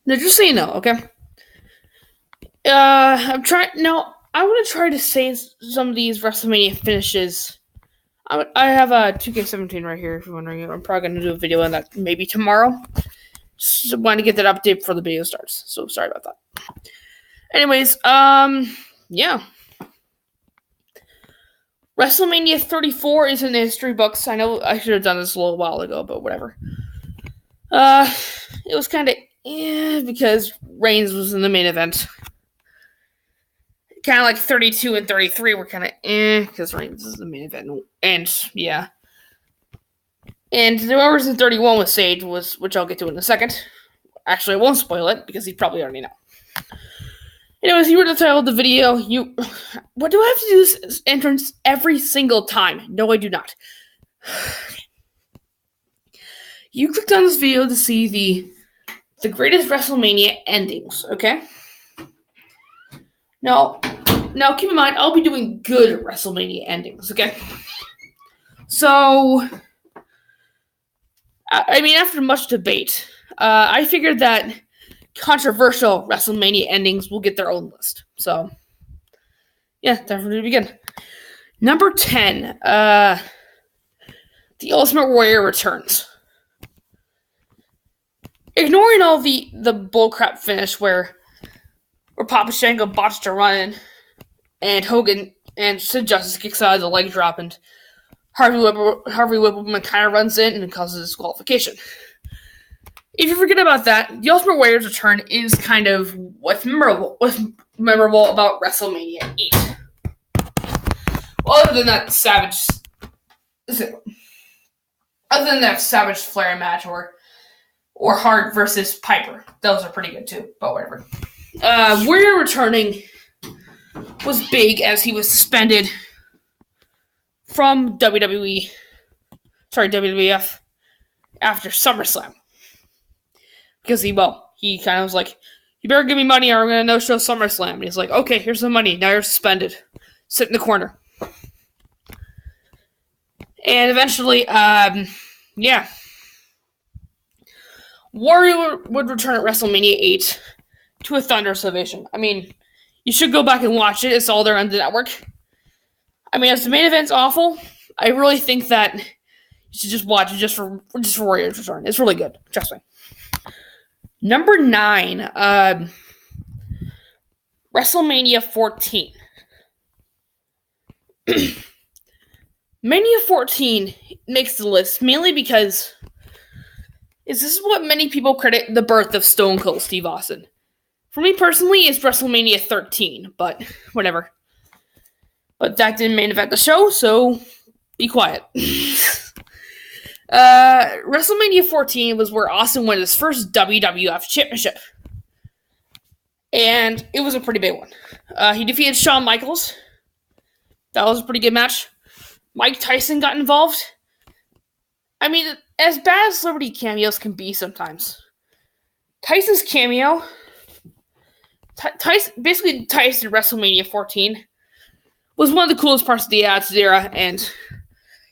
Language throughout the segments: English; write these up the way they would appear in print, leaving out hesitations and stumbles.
Now, just so you know, okay? I'm trying. No, I want to try to say some of these WrestleMania finishes. I have a 2K17 right here. If you're wondering, I'm probably going to do a video on that maybe tomorrow. Just want to get that update before the video starts. So sorry about that. Anyways, yeah. WrestleMania 34 is in the history books. I know I should have done this a little while ago, but whatever. It was kind of because Reigns was in the main event. Kind of like 32 and 33 were kind of because Reigns is the main event. And yeah. And whoever's in 31 with Sage which I'll get to in a second. Actually, I won't spoil it because you probably already know. Anyways, you were the title of the video. What do I have to do this entrance every single time? No, I do not. You clicked on this video to see the greatest WrestleMania endings, okay? Now keep in mind, I'll be doing good WrestleMania endings, okay? So, I mean, after much debate, I figured that controversial WrestleMania endings will get their own list. So, yeah, time for me to begin. Number 10, The Ultimate Warrior returns. Ignoring all the bullcrap finish where Papa Shango botched a run and Hogan and Sid Justice kicks out of the leg drop and Harvey Whippleman kind of runs in and causes disqualification. If you forget about that, the Ultimate Warrior's return is kind of what's memorable about WrestleMania 8. Well, other than that Savage Flair match or Hart versus Piper, those are pretty good too. But whatever. Warrior returning was big as he was suspended from WWF after SummerSlam. Because he kind of was like, you better give me money or I'm going to no-show SummerSlam. And he's like, okay, here's the money. Now you're suspended. Sit in the corner. And eventually, yeah. Warrior would return at WrestleMania 8 to a thunderous ovation. I mean, you should go back and watch it. It's all there on the network. I mean, as the main event's awful, I really think that you should just watch it just for Warrior's return. It's really good. Trust me. Number 9, WrestleMania 14. Mania 14 makes the list mainly because this is what many people credit the birth of Stone Cold Steve Austin. For me personally, it's WrestleMania 13, but whatever. But that didn't main event the show, so be quiet. WrestleMania 14 was where Austin won his first WWF championship. And it was a pretty big one. He defeated Shawn Michaels. That was a pretty good match. Mike Tyson got involved. I mean, as bad as celebrity cameos can be sometimes, Tyson's cameo, Tyson WrestleMania 14, was one of the coolest parts of the Attitude Era, and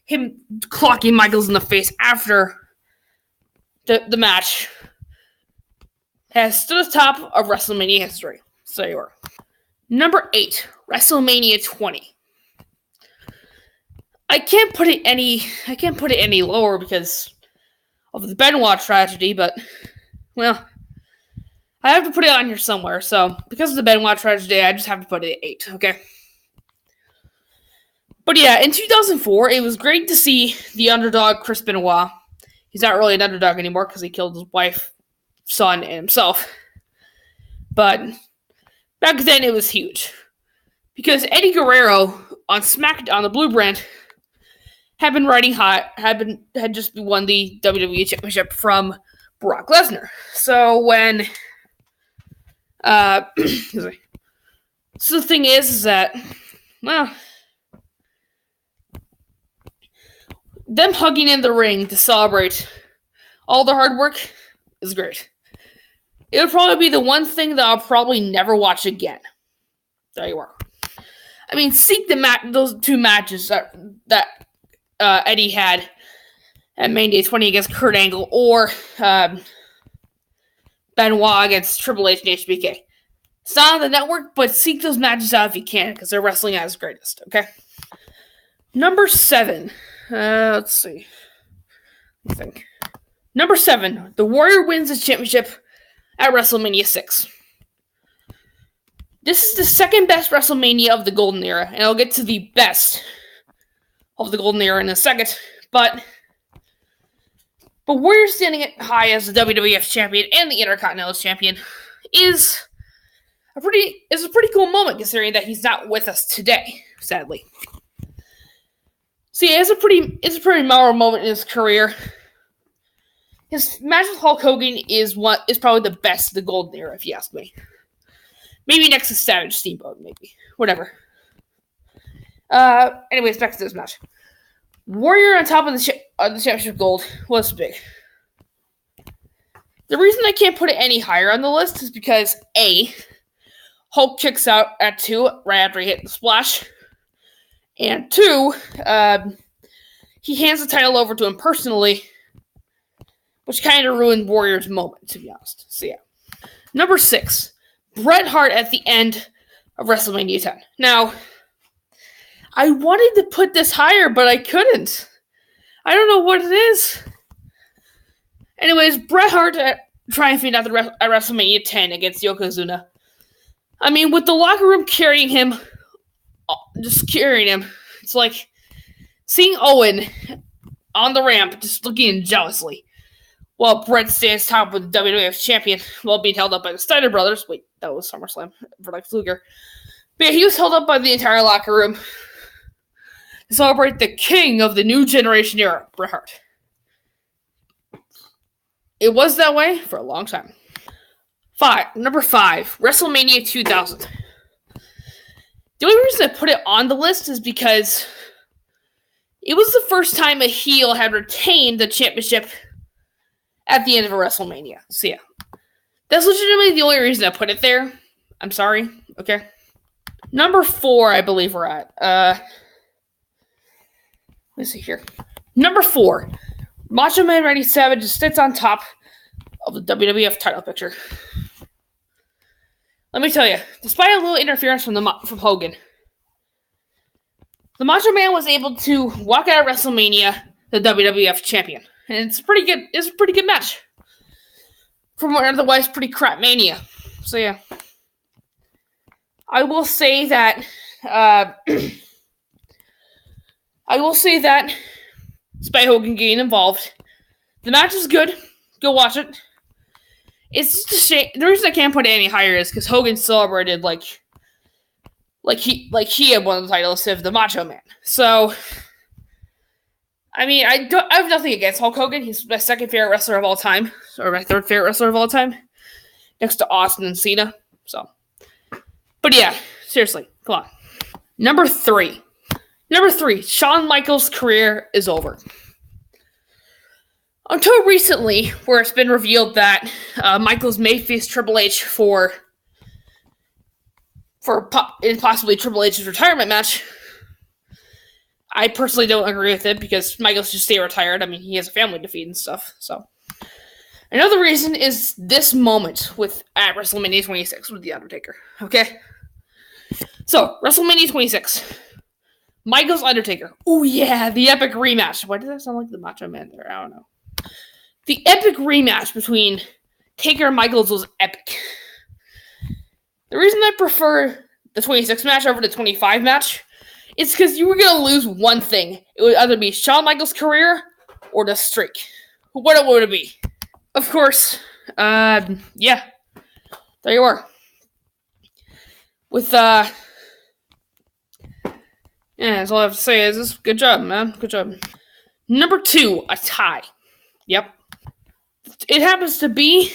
him clocking Michaels in the face after the match has stood at the top of WrestleMania history. So you are. Number 8, WrestleMania 20. I can't put it any lower because of the Benoit tragedy, but well, I have to put it on here somewhere. So because of the Benoit tragedy, I just have to put it at 8. Okay. But yeah, in 2004, it was great to see the underdog Chris Benoit. He's not really an underdog anymore because he killed his wife, son, and himself. But back then, it was huge because Eddie Guerrero on SmackDown, the Blue Brand, had been riding hot, had just won the WWE Championship from Brock Lesnar. So when, so the thing is that, well, them hugging in the ring to celebrate all the hard work is great. It would probably be the one thing that I'll probably never watch again. There you are. I mean, seek those 2 matches that Eddie had at Mania 20 against Kurt Angle, or Benoit against Triple H and HBK. It's not on the network, but seek those matches out if you can, because they're wrestling at its greatest, okay? Number 7. Let's see. I think. Number 7. The Warrior wins the championship at WrestleMania 6. This is the second best WrestleMania of the Golden Era, and I'll get to the best of the Golden Era in a second, but Warrior standing high as the WWF champion and the Intercontinental champion is a pretty cool moment, considering that he's not with us today, sadly. So yeah, it's a pretty memorable moment in his career. His match with Hulk Hogan is probably the best of the Golden Era, if you ask me. Maybe next to Savage Steamboat, maybe. Whatever. Anyways, back to this match. Warrior on top of the championship gold was big. The reason I can't put it any higher on the list is because A, Hulk kicks out at 2 right after he hit the splash, and 2, he hands the title over to him personally, which kind of ruined Warrior's moment, to be honest. So yeah. Number 6, Bret Hart at the end of WrestleMania 10. Now, I wanted to put this higher, but I couldn't. I don't know what it is. Anyways, Bret Hart triumphing at WrestleMania 10 against Yokozuna. I mean, with the locker room carrying him, it's like seeing Owen on the ramp just looking jealously, while Bret stands top with the WWF champion while being held up by the Steiner brothers. Wait, that was SummerSlam for Lex Luger. But yeah, he was held up by the entire locker room to celebrate the king of the new generation era, Bret Hart. It was that way for a long time. Number 5, WrestleMania 2000. The only reason I put it on the list is because it was the first time a heel had retained the championship at the end of a WrestleMania. So yeah, that's legitimately the only reason I put it there. I'm sorry, okay? Number 4, I believe we're at. Let's see here. Number 4, Macho Man Randy Savage sits on top of the WWF title picture. Let me tell you, despite a little interference from Hogan, the Macho Man was able to walk out of WrestleMania the WWF champion, and it's pretty good. It's a pretty good match from an otherwise pretty crap Mania. So yeah, I will say that. Despite Hogan getting involved, the match is good. Go watch it. It's just a shame. The reason I can't put it any higher is because Hogan celebrated like he had won the title instead of the Macho Man. So, I mean, I have nothing against Hulk Hogan. He's my second favorite wrestler of all time, or my third favorite wrestler of all time, next to Austin and Cena. So, but yeah, seriously, come on. Number 3, Shawn Michaels' career is over. Until recently, where it's been revealed that Michaels may face Triple H for possibly Triple H's retirement match, I personally don't agree with it because Michaels should stay retired. I mean, he has a family to feed and stuff. So, another reason is this moment at WrestleMania 26 with The Undertaker. Okay, so WrestleMania 26. Michaels Undertaker. Oh yeah, the epic rematch. Why did that sound like the Macho Man there? I don't know. The epic rematch between Taker and Michaels was epic. The reason I prefer the 26 match over the 25 match is because you were going to lose one thing. It would either be Shawn Michaels' career or the streak. What would it be? Of course, yeah. There you are. With, yeah, that's all I have to say is this. Good job, man. Good job. Number 2, a tie. Yep. It happens to be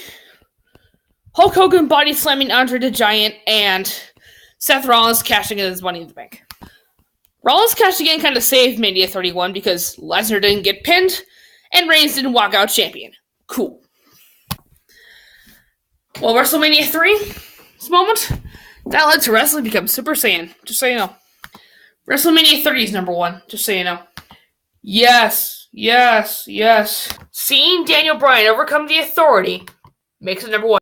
Hulk Hogan body slamming Andre the Giant and Seth Rollins cashing in his Money in the Bank. Rollins cashing in kind of saved Mania 31 because Lesnar didn't get pinned and Reigns didn't walk out champion. Cool. Well, WrestleMania 3, this moment, that led to wrestling become Super Saiyan. Just so you know. WrestleMania 30 is number 1, just so you know. Yes. Seeing Daniel Bryan overcome the Authority makes it number 1.